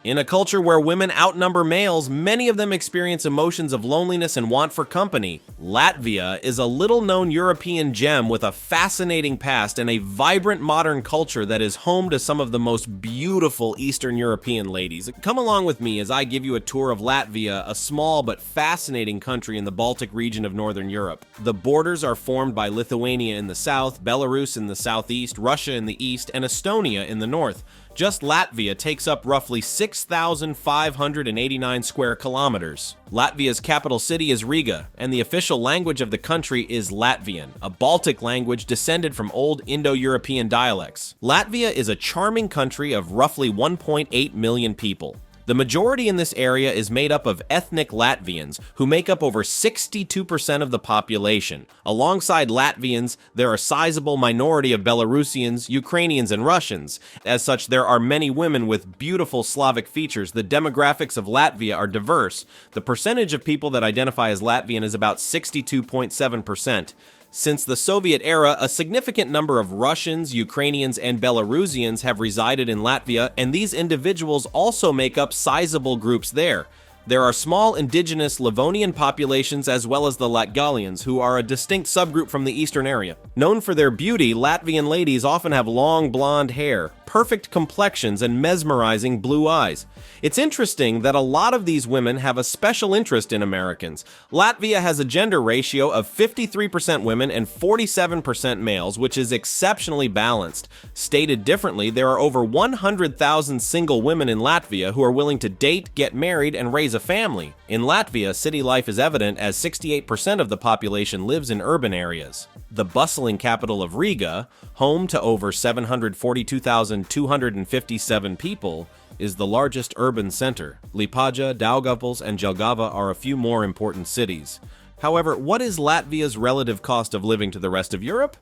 In a culture where women outnumber males, many of them experience emotions of loneliness and want for company. Latvia is a little-known European gem with a fascinating past and a vibrant modern culture that is home to some of the most beautiful Eastern European ladies. Come along with me as I give you a tour of Latvia, a small but fascinating country in the Baltic region of Northern Europe. The borders are formed by Lithuania in the south, Belarus in the southeast, Russia in the east, and Estonia in the north. Just Latvia takes up roughly 6,589 square kilometers. Latvia's capital city is Riga, and the official language of the country is Latvian, a Baltic language descended from old Indo-European dialects. Latvia is a charming country of roughly 1.8 million people. The majority in this area is made up of ethnic Latvians, who make up over 62% of the population. Alongside Latvians, there are a sizable minority of Belarusians, Ukrainians, and Russians. As such, there are many women with beautiful Slavic features. The demographics of Latvia are diverse. The percentage of people that identify as Latvian is about 62.7%. Since the Soviet era, a significant number of Russians, Ukrainians, and Belarusians have resided in Latvia, and these individuals also make up sizable groups there. There are small indigenous Livonian populations as well as the Latgalians, who are a distinct subgroup from the eastern area. Known for their beauty, Latvian ladies often have long blonde hair, perfect complexions, and mesmerizing blue eyes. It's interesting that a lot of these women have a special interest in Americans. Latvia has a gender ratio of 53% women and 47% males, which is exceptionally balanced. Stated differently, there are over 100,000 single women in Latvia who are willing to date, get married, and raise a family. In Latvia, city life is evident as 68% of the population lives in urban areas. The bustling capital of Riga, home to over 742,257 people, is the largest urban center. Liepāja, Daugavpils, and Jelgava are a few more important cities. However, what is Latvia's relative cost of living to the rest of Europe?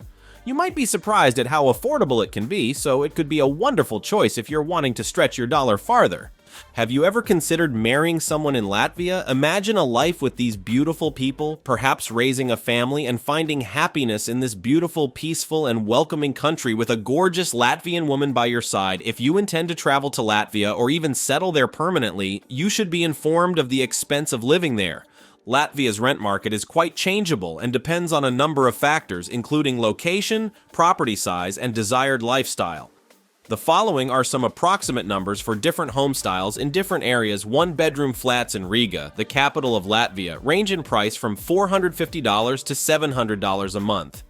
You might be surprised at how affordable it can be, so it could be a wonderful choice if you're wanting to stretch your dollar farther. Have you ever considered marrying someone in Latvia? Imagine a life with these beautiful people, perhaps raising a family and finding happiness in this beautiful, peaceful, and welcoming country with a gorgeous Latvian woman by your side. If you intend to travel to Latvia or even settle there permanently, you should be informed of the expense of living there. Latvia's rent market is quite changeable and depends on a number of factors, including location, property size, and desired lifestyle. The following are some approximate numbers for different home styles in different areas. One-bedroom flats in Riga, the capital of Latvia, range in price from $450 to $700 a month.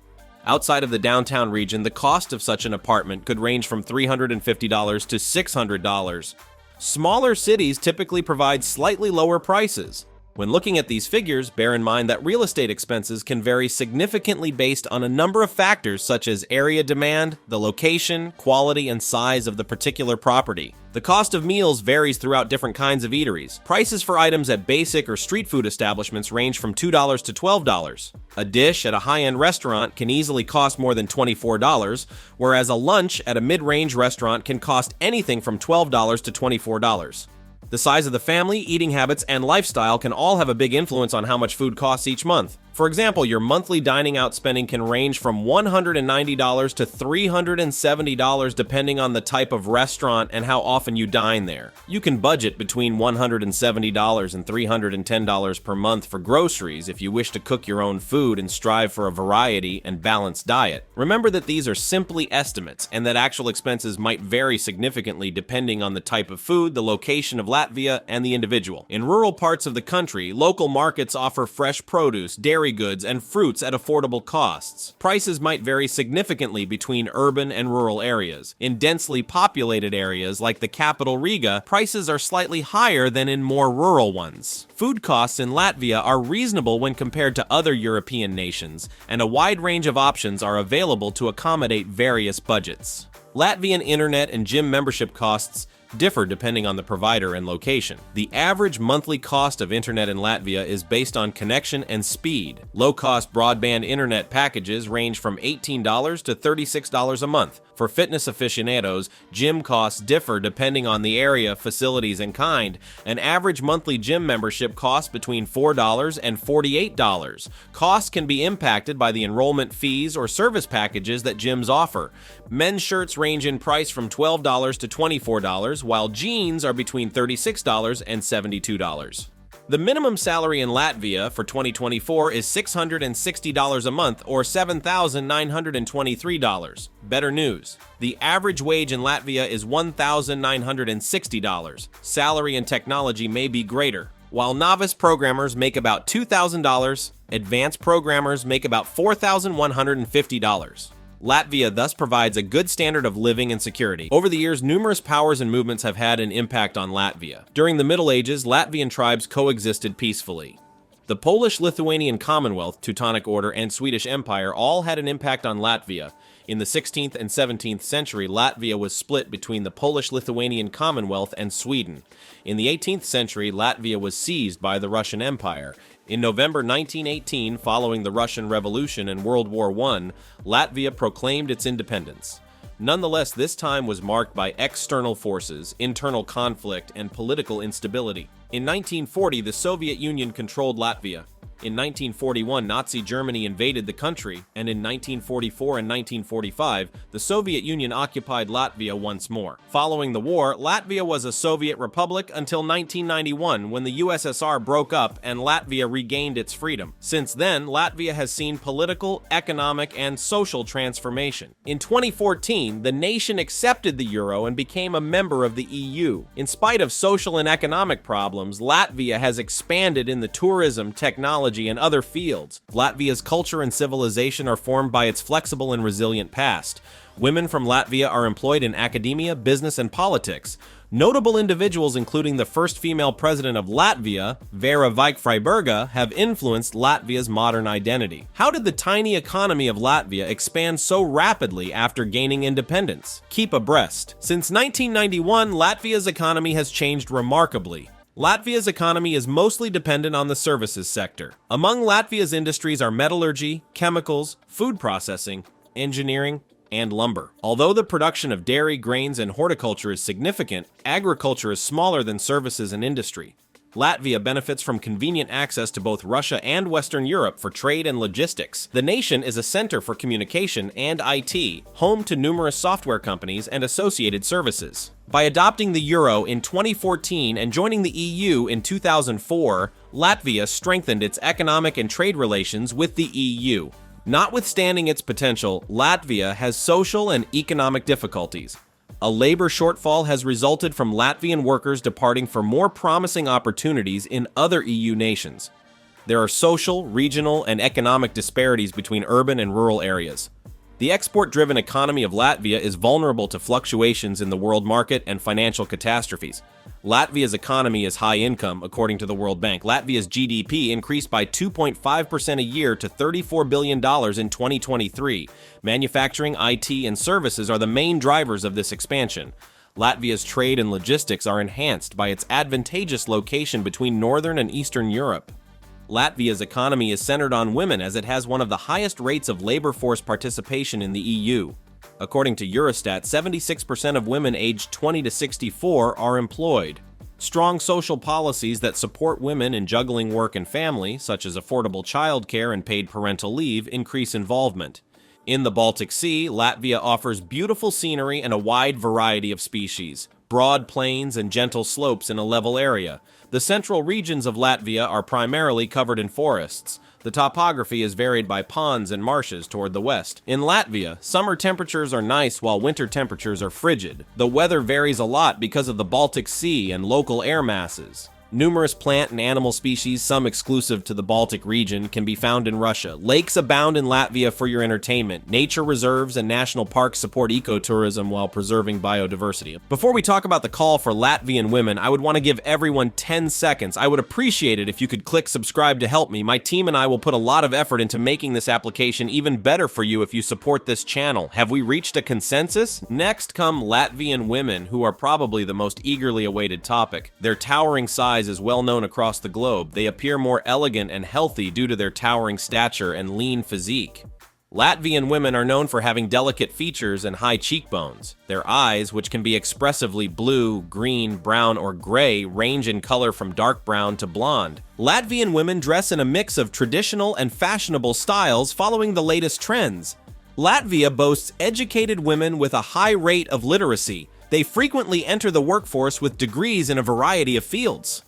Outside of the downtown region, the cost of such an apartment could range from $350 to $600. Smaller cities typically provide slightly lower prices. When looking at these figures, bear in mind that real estate expenses can vary significantly based on a number of factors such as area demand, the location, quality, and size of the particular property. The cost of meals varies throughout different kinds of eateries. Prices for items at basic or street food establishments range from $2 to $12. A dish at a high-end restaurant can easily cost more than $24, whereas a lunch at a mid-range restaurant can cost anything from $12 to $24. The size of the family, eating habits, and lifestyle can all have a big influence on how much food costs each month. For example, your monthly dining out spending can range from $190 to $370 depending on the type of restaurant and how often you dine there. You can budget between $170 and $310 per month for groceries if you wish to cook your own food and strive for a variety and balanced diet. Remember that these are simply estimates and that actual expenses might vary significantly depending on the type of food, the location of Latvia, and the individual. In rural parts of the country, local markets offer fresh produce, dairy goods, and fruits at affordable costs. Prices might vary significantly between urban and rural areas. In densely populated areas like the capital Riga, prices are slightly higher than in more rural ones. Food costs in Latvia are reasonable when compared to other European nations, and a wide range of options are available to accommodate various budgets. Latvian internet and gym membership costs differ depending on the provider and location. The average monthly cost of internet in Latvia is based on connection and speed. Low-cost broadband internet packages range from $18 to $36 a month. For fitness aficionados, gym costs differ depending on the area, facilities, and kind. An average monthly gym membership costs between $4 and $48. Costs can be impacted by the enrollment fees or service packages that gyms offer. Men's shirts range in price from $12 to $24, while jeans are between $36 and $72. The minimum salary in Latvia for 2024 is $660 a month, or $7,923. Better news. The average wage in Latvia is $1,960. Salary in technology may be greater. While novice programmers make about $2,000, advanced programmers make about $4,150. Latvia thus provides a good standard of living and security. Over the years, numerous powers and movements have had an impact on Latvia. During the Middle Ages, Latvian tribes coexisted peacefully. The Polish-Lithuanian Commonwealth, Teutonic Order, and Swedish Empire all had an impact on Latvia. In the 16th and 17th century, Latvia was split between the Polish-Lithuanian Commonwealth and Sweden. In the 18th century, Latvia was seized by the Russian Empire. In November 1918, following the Russian Revolution and World War I, Latvia proclaimed its independence. Nonetheless, this time was marked by external forces, internal conflict, and political instability. In 1940, the Soviet Union controlled Latvia. In 1941, Nazi Germany invaded the country, and in 1944 and 1945, the Soviet Union occupied Latvia once more. Following the war, Latvia was a Soviet republic until 1991, when the USSR broke up and Latvia regained its freedom. Since then, Latvia has seen political, economic, and social transformation. In 2014, the nation accepted the euro and became a member of the EU. In spite of social and economic problems, Latvia has expanded in the tourism, technology, and other fields. Latvia's culture and civilization are formed by its flexible and resilient past. Women from Latvia are employed in academia, business, and politics. Notable individuals, including the first female president of Latvia, Vera Vikfreiberga, have influenced Latvia's modern identity. How did the tiny economy of Latvia expand so rapidly after gaining independence? Keep abreast. Since 1991, Latvia's economy has changed remarkably. Latvia's economy is mostly dependent on the services sector. Among Latvia's industries are metallurgy, chemicals, food processing, engineering, and lumber. Although the production of dairy, grains, and horticulture is significant, agriculture is smaller than services and industry. Latvia benefits from convenient access to both Russia and Western Europe for trade and logistics. The nation is a center for communication and IT, home to numerous software companies and associated services. By adopting the euro in 2014 and joining the EU in 2004, Latvia strengthened its economic and trade relations with the EU. Notwithstanding its potential, Latvia has social and economic difficulties. A labor shortfall has resulted from Latvian workers departing for more promising opportunities in other EU nations. There are social, regional, and economic disparities between urban and rural areas. The export-driven economy of Latvia is vulnerable to fluctuations in the world market and financial catastrophes. Latvia's economy is high income, according to the World Bank. Latvia's GDP increased by 2.5% a year to $34 billion in 2023. Manufacturing, IT, and services are the main drivers of this expansion. Latvia's trade and logistics are enhanced by its advantageous location between Northern and Eastern Europe. Latvia's economy is centered on women as it has one of the highest rates of labor force participation in the EU. According to Eurostat, 76% of women aged 20 to 64 are employed. Strong social policies that support women in juggling work and family, such as affordable childcare and paid parental leave, increase involvement. In the Baltic Sea, Latvia offers beautiful scenery and a wide variety of species, broad plains and gentle slopes in a level area. The central regions of Latvia are primarily covered in forests. The topography is varied by ponds and marshes toward the west. In Latvia, summer temperatures are nice while winter temperatures are frigid. The weather varies a lot because of the Baltic Sea and local air masses. Numerous plant and animal species, some exclusive to the Baltic region, can be found in Russia. Lakes abound in Latvia for your entertainment. Nature reserves and national parks support ecotourism while preserving biodiversity. Before we talk about the call for Latvian women, I would want to give everyone 10 seconds. I would appreciate it if you could click subscribe to help me. My team and I will put a lot of effort into making this application even better for you if you support this channel. Have we reached a consensus? Next come Latvian women, who are probably the most eagerly awaited topic. Their towering size is well known across the globe. They appear more elegant and healthy due to their towering stature and lean physique. Latvian women are known for having delicate features and high cheekbones. Their eyes, which can be expressively blue, green, brown, or gray, range in color from dark brown to blonde. Latvian women dress in a mix of traditional and fashionable styles following the latest trends. Latvia boasts educated women with a high rate of literacy. They frequently enter the workforce with degrees in a variety of fields.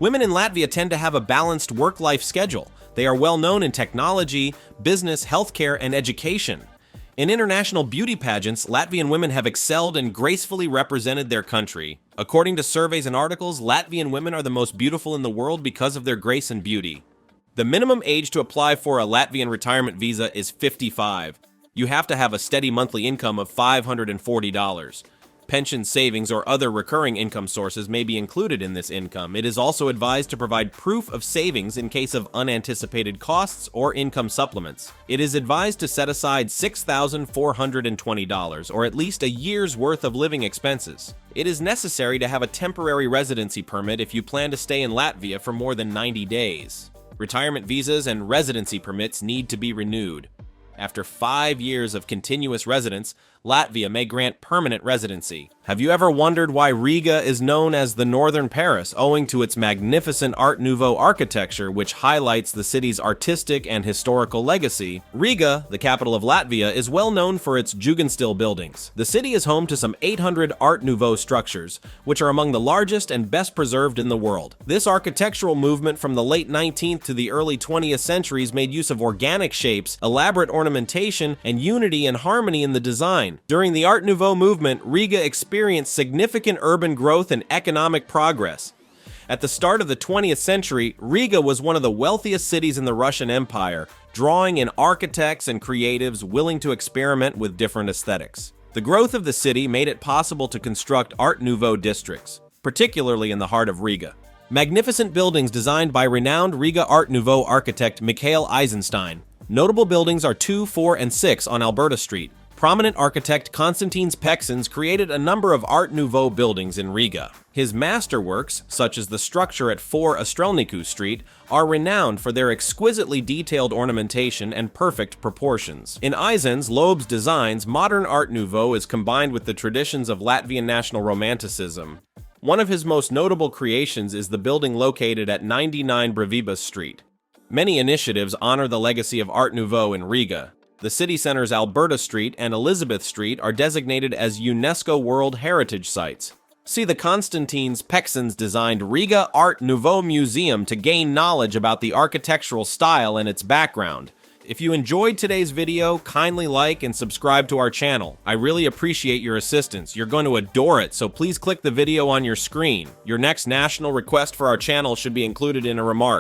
Women in Latvia tend to have a balanced work-life schedule. They are well known in technology, business, healthcare, and education. In international beauty pageants, Latvian women have excelled and gracefully represented their country. According to surveys and articles, Latvian women are the most beautiful in the world because of their grace and beauty. The minimum age to apply for a Latvian retirement visa is 55. You have to have a steady monthly income of $540. Pension savings or other recurring income sources may be included in this income. It is also advised to provide proof of savings in case of unanticipated costs or income supplements. It is advised to set aside $6,420, or at least a year's worth of living expenses. It is necessary to have a temporary residency permit if you plan to stay in Latvia for more than 90 days. Retirement visas and residency permits need to be renewed. After 5 years of continuous residence, Latvia may grant permanent residency. Have you ever wondered why Riga is known as the Northern Paris, owing to its magnificent Art Nouveau architecture, which highlights the city's artistic and historical legacy? Riga, the capital of Latvia, is well known for its Jugendstil buildings. The city is home to some 800 Art Nouveau structures, which are among the largest and best preserved in the world. This architectural movement from the late 19th to the early 20th centuries made use of organic shapes, elaborate ornamentation, and unity and harmony in the design. During the Art Nouveau movement, Riga experienced significant urban growth and economic progress. At the start of the 20th century, Riga was one of the wealthiest cities in the Russian Empire, drawing in architects and creatives willing to experiment with different aesthetics. The growth of the city made it possible to construct Art Nouveau districts, particularly in the heart of Riga. Magnificent buildings designed by renowned Riga Art Nouveau architect Mikhail Eisenstein. Notable buildings are 2, 4, and 6 on Alberta Street. Prominent architect Konstantins Peksins created a number of Art Nouveau buildings in Riga. His masterworks, such as the structure at 4 Astrelniku Street, are renowned for their exquisitely detailed ornamentation and perfect proportions. In Eisens Loeb's designs, modern Art Nouveau is combined with the traditions of Latvian national romanticism. One of his most notable creations is the building located at 99 Brevibas Street. Many initiatives honor the legacy of Art Nouveau in Riga. The city center's Alberta Street and Elizabeth Street are designated as UNESCO World Heritage Sites. See the Konstantins Peksins designed Riga Art Nouveau Museum to gain knowledge about the architectural style and its background. If you enjoyed today's video, kindly like and subscribe to our channel. I really appreciate your assistance. You're going to adore it, so please click the video on your screen. Your next national request for our channel should be included in a remark.